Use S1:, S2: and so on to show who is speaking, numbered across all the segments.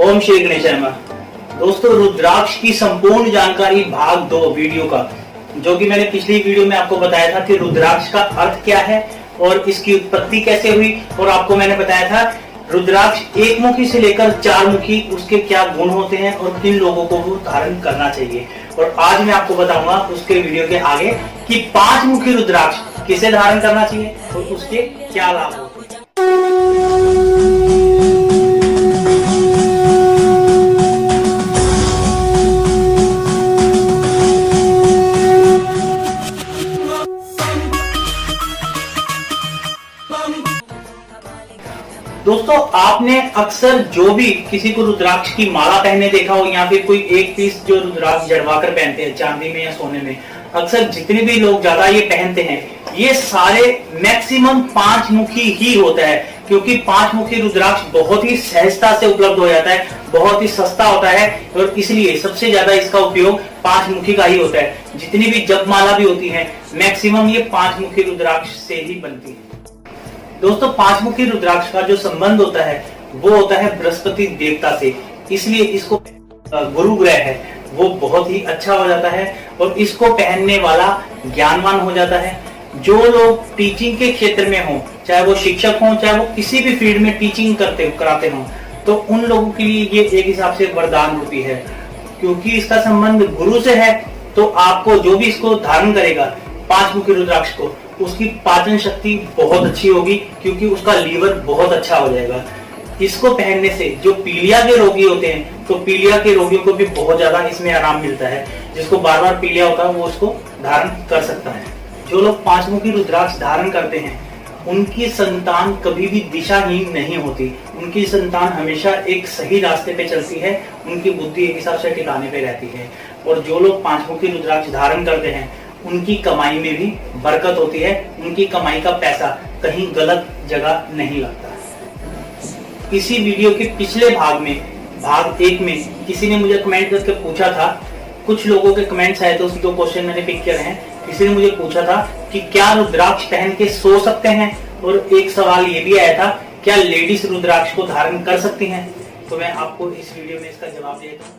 S1: ओम श्री गणेशाय नमः। दोस्तों, रुद्राक्ष की संपूर्ण जानकारी भाग 2 वीडियो का, जो कि मैंने पिछली वीडियो में आपको बताया था कि रुद्राक्ष का अर्थ क्या है और इसकी उत्पत्ति कैसे हुई, और आपको मैंने बताया था रुद्राक्ष एक मुखी से लेकर 4 मुखी उसके क्या गुण होते हैं और किन लोगों को वो धारण करना चाहिए। और आज मैं आपको बताऊंगा उसके वीडियो के आगे कि 5 मुखी रुद्राक्ष किसे धारण करना चाहिए और उसके क्या लाभ होते हैं। दोस्तों, आपने अक्सर जो भी किसी को रुद्राक्ष की माला पहने देखा हो या फिर कोई एक पीस जो रुद्राक्ष जड़वाकर पहनते हैं चांदी में या सोने में, अक्सर जितने भी लोग ज्यादा ये पहनते हैं ये सारे मैक्सिमम 5 मुखी ही होता है, क्योंकि 5 मुखी रुद्राक्ष बहुत ही सहजता से उपलब्ध हो जाता है, बहुत ही सस्ता होता है और इसलिए सबसे ज्यादा इसका उपयोग 5 मुखी का ही होता है। जितनी भी जपमाला भी होती है मैक्सिमम ये 5 मुखी रुद्राक्ष से ही बनती है। दोस्तों, 5 मुखी रुद्राक्ष का जो संबंध होता है वो होता है बृहस्पति देवता से, इसलिए इसको गुरु ग्रह है वो बहुत ही अच्छा हो जाता है और इसको पहनने वाला ज्ञानवान हो जाता है। जो लोग टीचिंग के क्षेत्र में हो, चाहे वो शिक्षक हो, चाहे वो किसी भी फील्ड में टीचिंग कराते हो, तो उन लोगों के लिए ये एक हिसाब से वरदान रूपी है, क्योंकि इसका संबंध गुरु से है। तो आपको जो भी इसको धारण करेगा 5 मुखी रुद्राक्ष को, उसकी पाचन शक्ति बहुत अच्छी होगी, क्योंकि उसका लीवर बहुत अच्छा हो जाएगा। इसको पहनने से जो पीलिया के रोगी होते हैं, तो पीलिया के रोगियों को भी बहुत ज्यादा इसमें आराम मिलता है। जिसको बार बार पीलिया होता है वो उसको धारण कर सकता है। जो लोग 5 मुखी रुद्राक्ष धारण करते हैं उनकी संतान कभी भी दिशाहीन नहीं होती, उनकी संतान हमेशा एक सही रास्ते पे चलती है, उनकी बुद्धि एक हिसाब से ठिकाने पे रहती है। और जो लोग 5 मुखी रुद्राक्ष धारण करते हैं उनकी कमाई में भी बरकत होती है, उनकी कमाई का पैसा कहीं गलत जगह नहीं लगता। इसी वीडियो के पिछले भाग में, भाग 1 में, किसी ने मुझे कमेंट करके पूछा था, कुछ लोगों के कमेंट्स आए थे, उसके 2 क्वेश्चन मैंने पिक किए हैं। किसी ने मुझे पूछा था कि क्या रुद्राक्ष पहन के सो सकते हैं, और एक सवाल ये भी आया था क्या लेडीज रुद्राक्ष को धारण कर सकती हैं। तो मैं आपको इस वीडियो में इसका जवाब देता हूँ।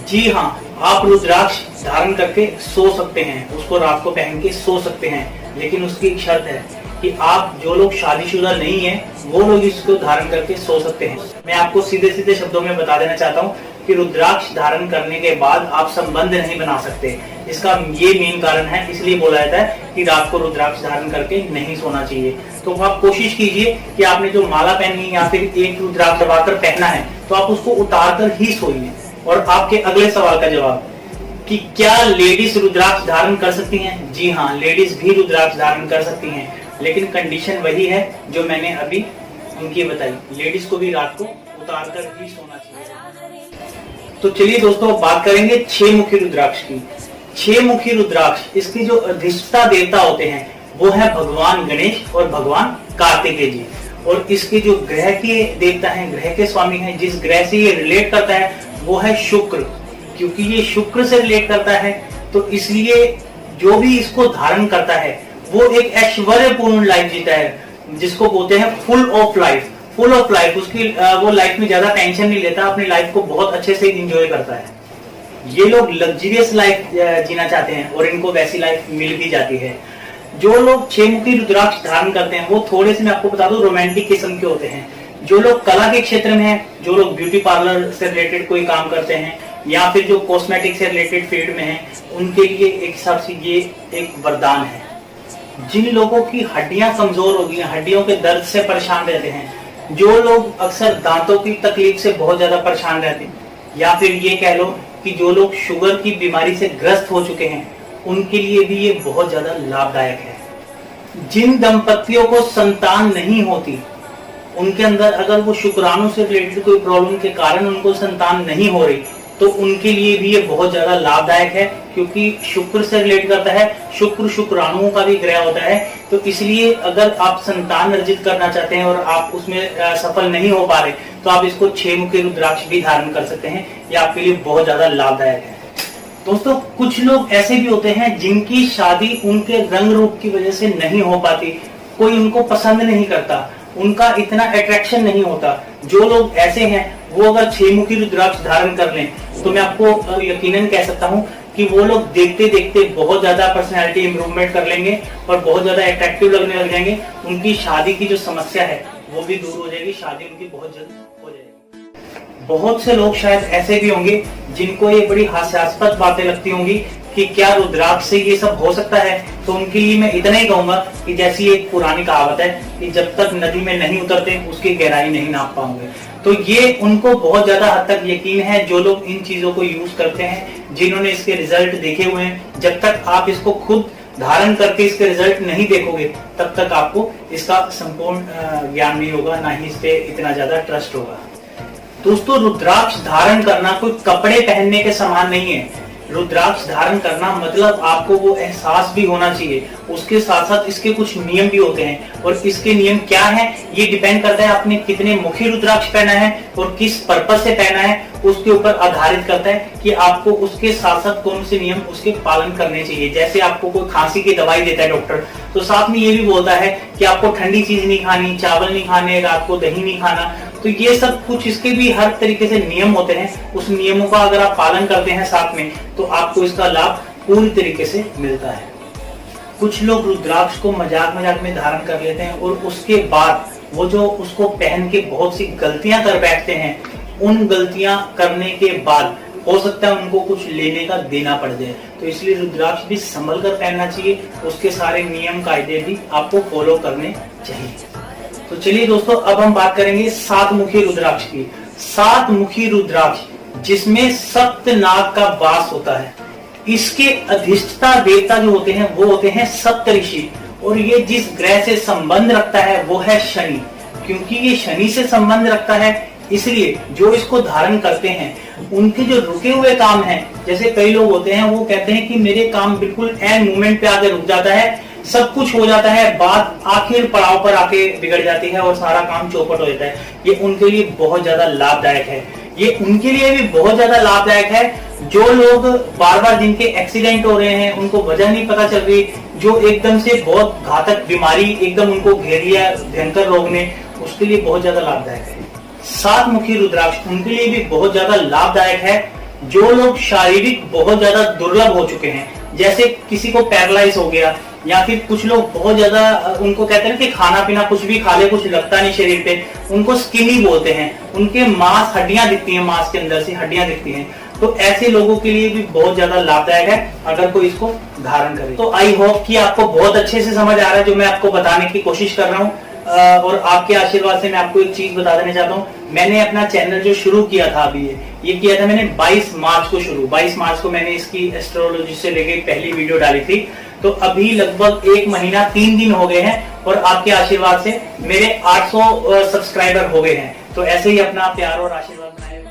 S1: जी हाँ, आप रुद्राक्ष धारण करके सो सकते हैं, उसको रात को पहन के सो सकते हैं, लेकिन उसकी एक शर्त है कि आप जो लोग शादीशुदा नहीं है वो लोग इसको धारण करके सो सकते हैं। मैं आपको सीधे सीधे शब्दों में बता देना चाहता हूँ कि रुद्राक्ष धारण करने के बाद आप संबंध नहीं बना सकते। इसका ये मेन कारण है, इसलिए बोला जाता है कि रात को रुद्राक्ष धारण करके नहीं सोना चाहिए। तो आप कोशिश कीजिए कि आपने जो माला पहनी या फिर एक रुद्राक्ष दबाकर पहना है तो आप उसको उतार कर ही सोइए। और आपके अगले सवाल का जवाब कि क्या लेडीज रुद्राक्ष धारण कर सकती हैं? जी हाँ, लेडीज भी रुद्राक्ष धारण कर सकती हैं, लेकिन कंडीशन वही है जो मैंने अभी उनकी बताई, लेडीज को भी रात को उतार कर ही सोना चाहिए। तो चलिए दोस्तों, बात करेंगे 6 मुखी रुद्राक्ष की। 6 मुखी रुद्राक्ष, इसकी जो अधिष्ठता देवता होते हैं वो है भगवान गणेश और भगवान कार्तिकेय जी। और इसके जो ग्रह के देवता हैं, ग्रह के स्वामी हैं, जिस ग्रह से ये रिलेट करता है वो है शुक्र। क्योंकि ये शुक्र से रिलेट करता है तो इसलिए जो भी इसको धारण करता है वो एक ऐश्वर्यपूर्ण लाइफ जीता है, जिसको बोलते हैं full of life. Full of life, उसकी वो लाइफ में ज्यादा टेंशन नहीं लेता, अपनी लाइफ को बहुत अच्छे से एंजॉय करता है। ये लोग लग्जरियस लाइफ जीना चाहते हैं और इनको वैसी लाइफ मिल भी जाती है। जो लोग 6 मुखी रुद्राक्ष धारण करते हैं वो थोड़े से, मैं आपको बता दूं, रोमांटिक किस्म के होते हैं। जो लोग कला के क्षेत्र में हैं, जो लोग ब्यूटी पार्लर से रिलेटेड कोई काम करते हैं या फिर जो कॉस्मेटिक से रिलेटेड फील्ड में हैं, उनके लिए एक हिसाब से ये एक वरदान है। जिन लोगों की हड्डियां कमजोर हो गई हैं, हड्डियों के दर्द से परेशान रहते हैं, जो लोग अक्सर दांतों की तकलीफ से बहुत ज्यादा परेशान रहते हैं, या फिर ये कह लो कि जो लोग शुगर की बीमारी से ग्रस्त हो चुके हैं, उनके लिए भी ये बहुत ज्यादा लाभदायक है। जिन दंपतियों को संतान नहीं होती, उनके अंदर अगर वो शुक्राणु से रिलेटेड कोई प्रॉब्लम के कारण उनको संतान नहीं हो रही, तो उनके लिए भी ये बहुत ज्यादा लाभदायक है, क्योंकि शुक्र से रिलेट करता है। शुक्र शुक्राणुओं का भी ग्रह होता है, तो इसलिए अगर आप संतान अर्जित करना चाहते हैं और आप उसमें सफल नहीं हो पा रहे, तो आप इसको 6 मुखी रुद्राक्ष भी धारण कर सकते हैं। ये आपके लिए बहुत ज्यादा लाभदायक है। दोस्तों, कुछ लोग ऐसे भी होते हैं जिनकी शादी उनके रंग रूप की वजह से नहीं हो पाती, कोई उनको पसंद नहीं करता, उनका इतना अट्रैक्शन नहीं होता। जो लोग ऐसे हैं वो अगर 6 मुखी रुद्राक्ष धारण कर लें तो मैं आपको यकीनन कह सकता हूं कि वो लोग देखते देखते बहुत ज्यादा पर्सनैलिटी इंप्रूवमेंट कर लेंगे और बहुत ज्यादा अट्रैक्टिव लगने लग जाएंगे। उनकी शादी की जो समस्या है वो भी दूर हो जाएगी, शादी उनकी बहुत जल्द हो जाएगी। बहुत से लोग शायद ऐसे भी होंगे जिनको ये बड़ी हास्यास्पद बातें लगती होंगी कि क्या रुद्राक्ष से ये सब हो सकता है। तो उनके लिए मैं इतना ही कहूंगा कि जैसी एक पुरानी कहावत है कि जब तक नदी में नहीं उतरते उसकी गहराई नहीं नाप पाओगे। तो ये उनको बहुत ज्यादा हद तक यकीन है जो लोग इन चीजों को यूज करते हैं, जिन्होंने इसके रिजल्ट देखे हुए हैं। जब तक आप इसको खुद धारण करके इसके रिजल्ट नहीं देखोगे तब तक आपको इसका संपूर्ण ज्ञान नहीं होगा, ना ही इस पे इतना ज्यादा ट्रस्ट होगा। दोस्तों, रुद्राक्ष धारण करना कोई कपड़े पहनने के समान नहीं है। रुद्राक्ष धारण करना मतलब आपको वो एहसास भी होना चाहिए। उसके साथ साथ इसके कुछ नियम भी होते हैं और इसके नियम क्या हैं ये डिपेंड करता है आपने कितने मुखी रुद्राक्ष पहना है और किस पर्पस से पहना है, उसके ऊपर आधारित करता है कि आपको उसके साथ साथ कौन से नियम उसके पालन करने चाहिए। जैसे आपको कोई खांसी की दवाई देता है डॉक्टर, तो साथ में ये भी बोलता है कि आपको ठंडी चीज नहीं खानी, चावल नहीं खाने, रात को दही नहीं खाना। तो ये सब कुछ इसके भी हर तरीके से नियम होते हैं। उस नियमों का अगर आप पालन करते हैं साथ में तो आपको इसका लाभ पूरी तरीके से मिलता है। कुछ लोग रुद्राक्ष को मजाक मजाक में धारण कर लेते हैं और उसके बाद वो जो उसको पहन के बहुत सी गलतियां कर बैठते हैं, उन गलतियां करने के बाद हो सकता है उनको कुछ लेने का देना पड़ जाए। तो इसलिए रुद्राक्ष भी संभल कर पहनना चाहिए, उसके सारे नियम कायदे भी आपको फॉलो करने चाहिए। तो चलिए दोस्तों, अब हम बात करेंगे 7 मुखी रुद्राक्ष की। 7 मुखी रुद्राक्ष जिसमें सप्त नाग का वास होता है। इसके अधिष्ठता देवता जो होते हैं वो होते हैं सप्तऋषि, और ये जिस ग्रह से संबंध रखता है वो है शनि। क्योंकि ये शनि से संबंध रखता है इसलिए जो इसको धारण करते हैं उनके जो रुके हुए काम हैं, जैसे कई लोग होते हैं वो कहते हैं कि मेरे काम बिल्कुल एन मोमेंट पे आके रुक जाता है, सब कुछ हो जाता है, बात आखिर पड़ाव पर आके बिगड़ जाती है और सारा काम चौपट हो जाता है। ये उनके लिए बहुत ज्यादा लाभदायक है। ये उनके लिए भी बहुत ज्यादा लाभदायक है जो लोग बार बार जिनके एक्सीडेंट हो रहे हैं, उनको वजह नहीं पता चल रही, जो एकदम से बहुत घातक बीमारी एकदम उनको घेर लिया भयंकर रोग ने, उसके लिए बहुत ज्यादा लाभदायक है। 7 मुखी रुद्राक्ष उनके लिए भी बहुत ज्यादा लाभदायक है जो लोग शारीरिक बहुत ज्यादा दुर्लभ हो चुके हैं, जैसे किसी को पैरालाइज हो गया, या फिर कुछ लोग बहुत ज्यादा उनको कहते हैं कि खाना पीना कुछ भी खा ले कुछ लगता नहीं शरीर पे, उनको स्किनी बोलते हैं, उनके मांस हड्डियां दिखती हैं, मांस के अंदर से हड्डियां दिखती हैं। तो ऐसे लोगों के लिए भी बहुत ज्यादा लाभदायक है अगर कोई इसको धारण करे। तो आई होप कि आपको बहुत अच्छे से समझ आ रहा है जो मैं आपको बताने की कोशिश कर रहा हूँ। और आपके आशीर्वाद से मैं आपको एक चीज बता देना चाहता हूँ, मैंने अपना चैनल जो शुरू किया था अभी ये किया था मैंने 22 मार्च को शुरू। 22 मार्च को मैंने इसकी एस्ट्रोलॉजी से लेके पहली वीडियो डाली थी। तो अभी लगभग 1 महीना 3 दिन हो गए हैं और आपके आशीर्वाद से मेरे 800 सब्सक्राइबर हो गए हैं। तो ऐसे ही अपना प्यार और आशीर्वाद बनाए।